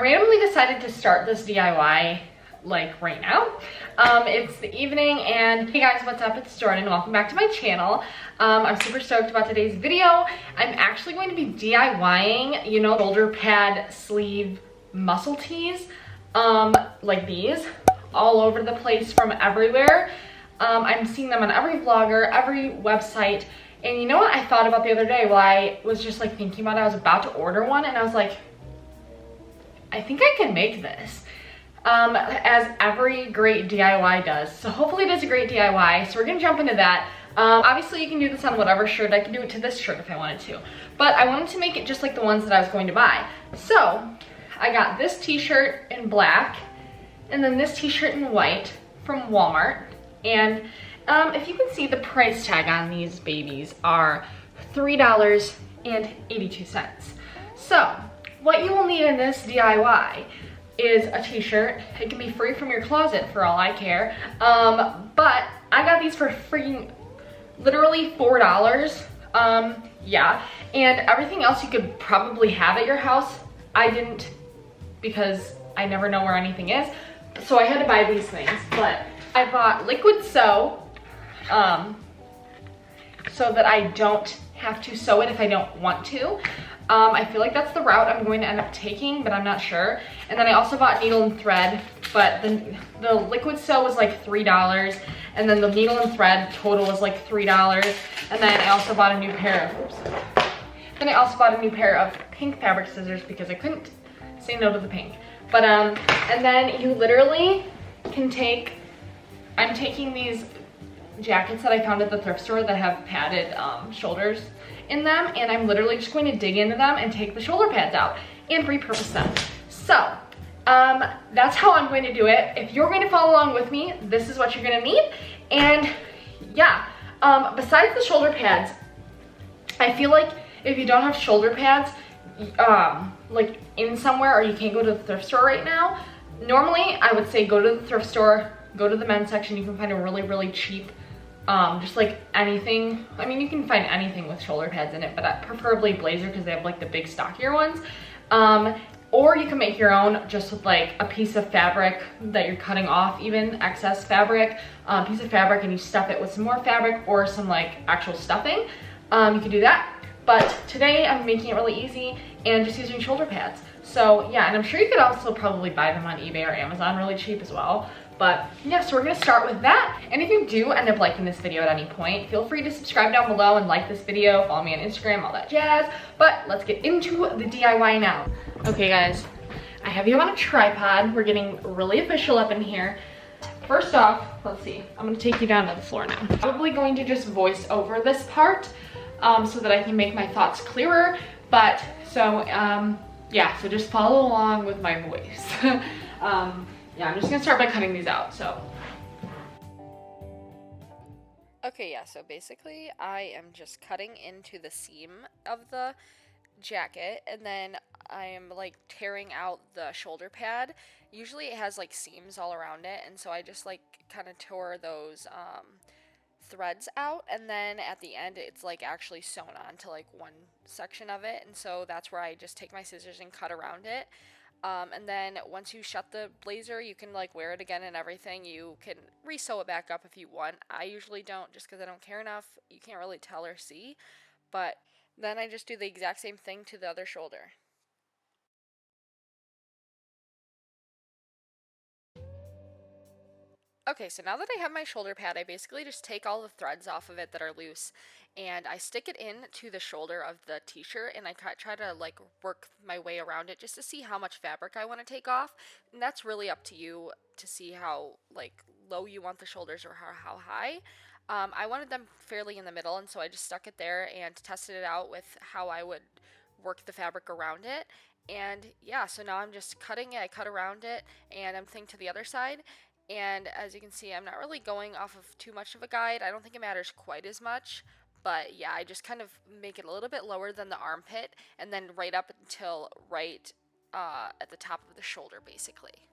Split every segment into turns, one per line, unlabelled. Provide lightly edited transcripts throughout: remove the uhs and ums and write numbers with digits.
randomly decided to start this DIY like right now. It's the evening, and hey guys, what's up? It's Jordan. Welcome back to my channel. I'm super stoked about today's video. I'm actually going to be DIYing, you know, shoulder pad sleeve muscle tees, like these, all over the place from everywhere. I'm seeing them on every vlogger, every website, and you know what I thought about the other day while I was just like thinking about it? I was about to order one, and I was like, I think I can make this. As every great DIY does. So hopefully it is a great DIY. So we're gonna jump into that. Obviously you can do this on whatever shirt. I can do it to this shirt if I wanted to. But I wanted to make it just like the ones that I was going to buy. So I got this t-shirt in black and then this t-shirt in white from Walmart. And if you can see, the price tag on these babies are $3.82. So what you will need in this DIY is a t-shirt. It can be free from your closet for all I care. But I got these for freaking literally $4. Yeah, and everything else you could probably have at your house. I didn't, because I never know where anything is. So I had to buy these things. But I bought liquid sew, so that I don't have to sew it if I don't want to. I feel like that's the route I'm going to end up taking, but I'm not sure. And then I also bought needle and thread, but the liquid sew was like $3, and then the needle and thread total was like $3. And then I also bought a new pair of pink fabric scissors because I couldn't say no to the pink. But and then you literally can take, I'm taking these jackets that I found at the thrift store that have padded shoulders in them, and I'm literally just going to dig into them and take the shoulder pads out and repurpose them. So that's how I'm going to do it. If you're going to follow along with me, this is what you're going to need. And yeah, besides the shoulder pads, I feel like if you don't have shoulder pads like in somewhere, or you can't go to the thrift store right now, normally I would say go to the thrift store, go to the men's section. You can find a really cheap, just like anything. I mean, you can find anything with shoulder pads in it, but preferably blazer because they have like the big stockier ones. Or you can make your own just with like a piece of fabric that you're cutting off, even excess fabric, piece of fabric, and you stuff it with some more fabric or some like actual stuffing. You can do that. But today I'm making it really easy and just using shoulder pads. So yeah, and I'm sure you could also probably buy them on eBay or Amazon really cheap as well. But yeah, so we're gonna start with that. And if you do end up liking this video at any point, feel free to subscribe down below and like this video, follow me on Instagram, all that jazz. But let's get into the DIY now. Okay guys, I have you on a tripod. We're getting really official up in here. First off, let's see, I'm gonna take you down to the floor now. I'm probably going to just voice over this part so that I can make my thoughts clearer. But so yeah, so just follow along with my voice. Yeah, I'm just gonna start by cutting these out, so. Okay, yeah, so basically I am just cutting into the seam of the jacket, and then I am like tearing out the shoulder pad. Usually it has like seams all around it, and so I just like kind of tore those threads out, and then at the end it's like actually sewn on to like one section of it, and so that's where I just take my scissors and cut around it. And then once you shut the blazer, you can like wear it again and everything. You can re-sew it back up if you want. I usually don't, just because I don't care enough. You can't really tell or see. But then I just do the exact same thing to the other shoulder. Okay, so now that I have my shoulder pad, I basically just take all the threads off of it that are loose, and I stick it in to the shoulder of the t-shirt, and I try to like work my way around it just to see how much fabric I want to take off. And that's really up to you to see how like low you want the shoulders or how high. I wanted them fairly in the middle, and so I just stuck it there and tested it out with how I would work the fabric around it. And yeah, so now I'm just cutting it. I cut around it, and I'm thinking to the other side. And as you can see, I'm not really going off of too much of a guide. I don't think it matters quite as much. But yeah, I just kind of make it a little bit lower than the armpit, and then right up until right at the top of the shoulder, basically.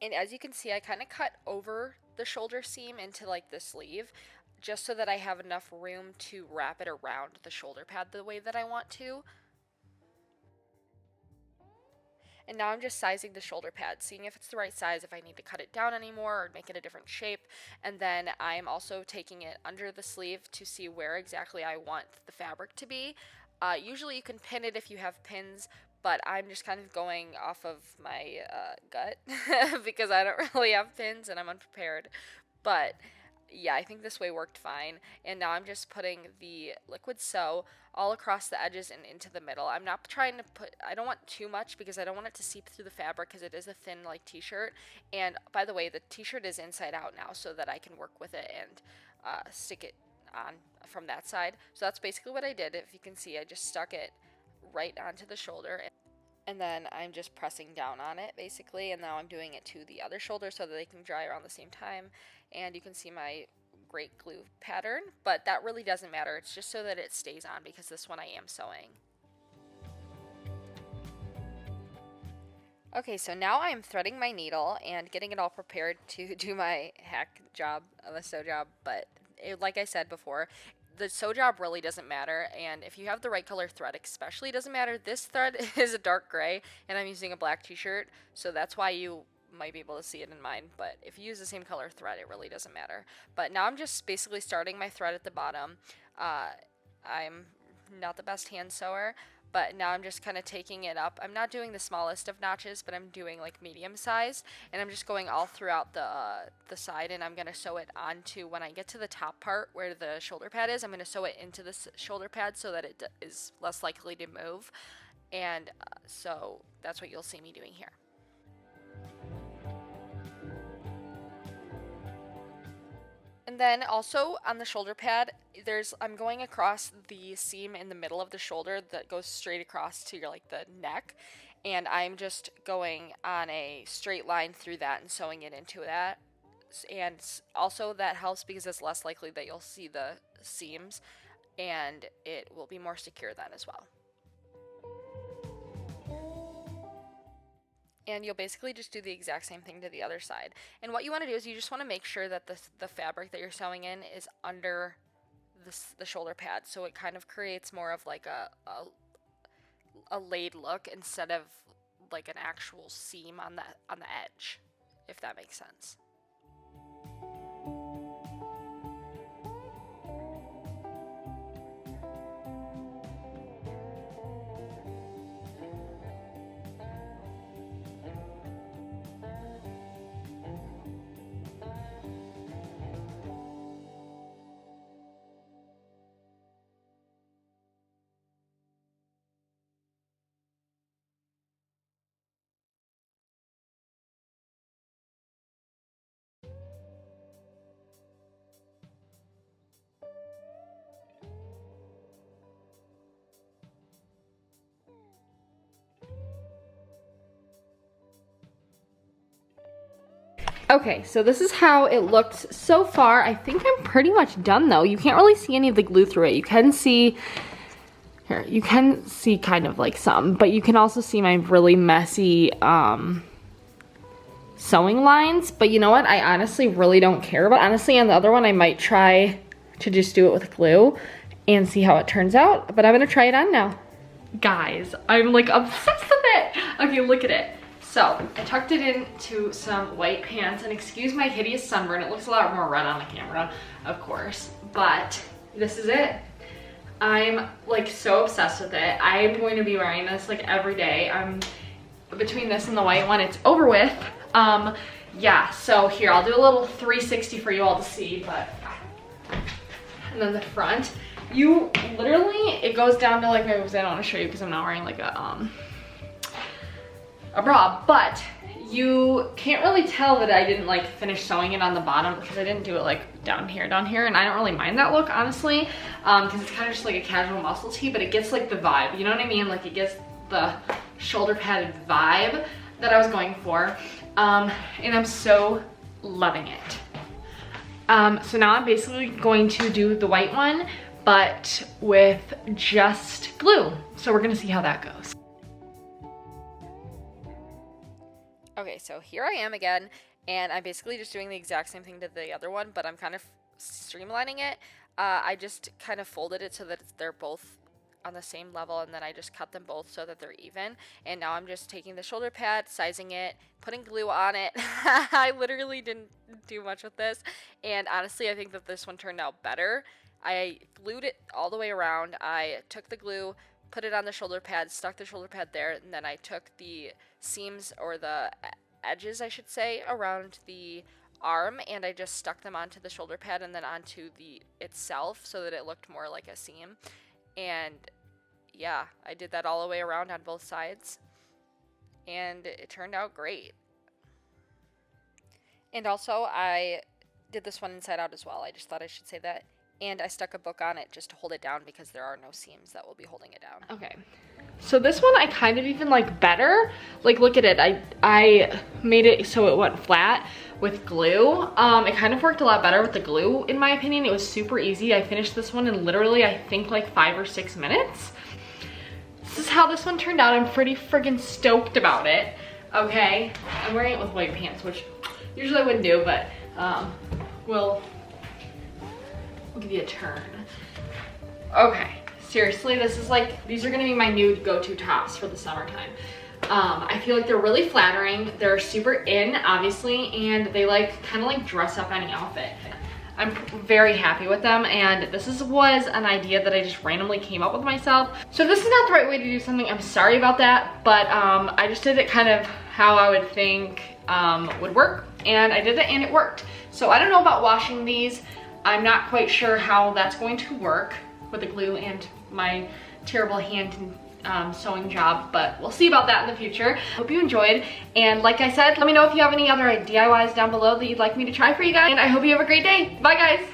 And as you can see, I kind of cut over the shoulder seam into like the sleeve, just so that I have enough room to wrap it around the shoulder pad the way that I want to. And now I'm just sizing the shoulder pad, seeing if it's the right size, if I need to cut it down anymore or make it a different shape. And then I'm also taking it under the sleeve to see where exactly I want the fabric to be. Usually you can pin it if you have pins, but I'm just kind of going off of my gut because I don't really have pins and I'm unprepared. But yeah, I think this way worked fine. And now I'm just putting the liquid sew all across the edges and into the middle. I'm not trying to I don't want too much because I don't want it to seep through the fabric because it is a thin like t-shirt. And by the way, the t-shirt is inside out now so that I can work with it and stick it on from that side. So that's basically what I did. If you can see, I just stuck it right onto the shoulder. And then I'm just pressing down on it basically, and now I'm doing it to the other shoulder so that they can dry around the same time. And you can see my great glue pattern, but that really doesn't matter. It's just so that it stays on because this one I am sewing. Okay, so now I'm threading my needle and getting it all prepared to do my hack job of a sew job, but like I said before, the sew job really doesn't matter, and if you have the right color thread especially, it doesn't matter. This thread is a dark gray, and I'm using a black t-shirt, so that's why you might be able to see it in mine, but if you use the same color thread, it really doesn't matter. But now I'm just basically starting my thread at the bottom. I'm not the best hand sewer, but now I'm just kind of taking it up. I'm not doing the smallest of notches, but I'm doing like medium size, and I'm just going all throughout the side, and I'm gonna sew it onto, when I get to the top part where the shoulder pad is, I'm gonna sew it into the shoulder pad so that it is less likely to move, and so that's what you'll see me doing here. And then also on the shoulder pad, I'm going across the seam in the middle of the shoulder that goes straight across to your like the neck, and I'm just going on a straight line through that and sewing it into that. And also that helps because it's less likely that you'll see the seams, and it will be more secure then as well. And you'll basically just do the exact same thing to the other side. And what you want to do is you just want to make sure that the fabric that you're sewing in is under the shoulder pad, so it kind of creates more of like a laid look instead of like an actual seam on the edge, if that makes sense. Okay, so this is how it looked so far. I think I'm pretty much done though. You can't really see any of the glue through it. You can see, here, you can see kind of like some, but you can also see my really messy sewing lines. But you know what? I honestly really don't care about it. Honestly, on the other one, I might try to just do it with glue and see how it turns out, but I'm gonna try it on now. Guys, I'm like obsessed with it. Okay, look at it. So I tucked it into some white pants, and excuse my hideous sunburn. It looks a lot more red on the camera, of course, but this is it. I'm like so obsessed with it. I'm going to be wearing this like every day. Between this and the white one, it's over with. Yeah, so here, I'll do a little 360 for you all to see, but, and then the front, you literally, it goes down to like my boobs. I don't want to show you because I'm not wearing like a bra, but you can't really tell that I didn't like finish sewing it on the bottom because I didn't do it like down here, and I don't really mind that look, honestly, because it's kind of just like a casual muscle tee, but it gets like the vibe, you know what I mean? Like it gets the shoulder padded vibe that I was going for, and I'm so loving it. So now I'm basically going to do the white one, but with just glue. So we're gonna see how that goes. Okay, so here I am again, and I'm basically just doing the exact same thing to the other one, but I'm kind of streamlining it. I just kind of folded it so that they're both
on the same level, and then I just cut them both so that they're even. And now I'm just taking the shoulder pad, sizing it, putting glue on it. I literally didn't do much with this, and honestly I think that this one turned out better. I glued it all the way around. I took the glue, put it on the shoulder pad, stuck the shoulder pad there, and then I took the seams, or the edges I should say, around the arm, and I just stuck them onto the shoulder pad and then onto the itself so that it looked more like a seam. And yeah, I did that all the way around on both sides, and it turned out great. And also I did this one inside out as well. I just thought I should say that. And I stuck a book on it just to hold it down because there are no seams that will be holding it down.
Okay, so this one I kind of even like better. Like, look at it. I made it so it went flat with glue. It kind of worked a lot better with the glue, in my opinion. It was super easy. I finished this one in literally, I think, like 5 or 6 minutes. This is how this one turned out. I'm pretty friggin' stoked about it. Okay, I'm wearing it with white pants, which usually I wouldn't do, but we'll give you a turn. Okay, seriously, this is like, these are gonna be my new go-to tops for the summertime. I feel like they're really flattering. They're super in, obviously, and they like kind of like dress up any outfit. I'm very happy with them, and this was an idea that I just randomly came up with myself. So if this is not the right way to do something, I'm sorry about that, but I just did it kind of how I would think would work, and I did it and it worked. So I don't know about washing these. I'm not quite sure how that's going to work with the glue and my terrible hand sewing job, but we'll see about that in the future. Hope you enjoyed, and like I said, let me know if you have any other DIYs down below that you'd like me to try for you guys, and I hope you have a great day. Bye guys.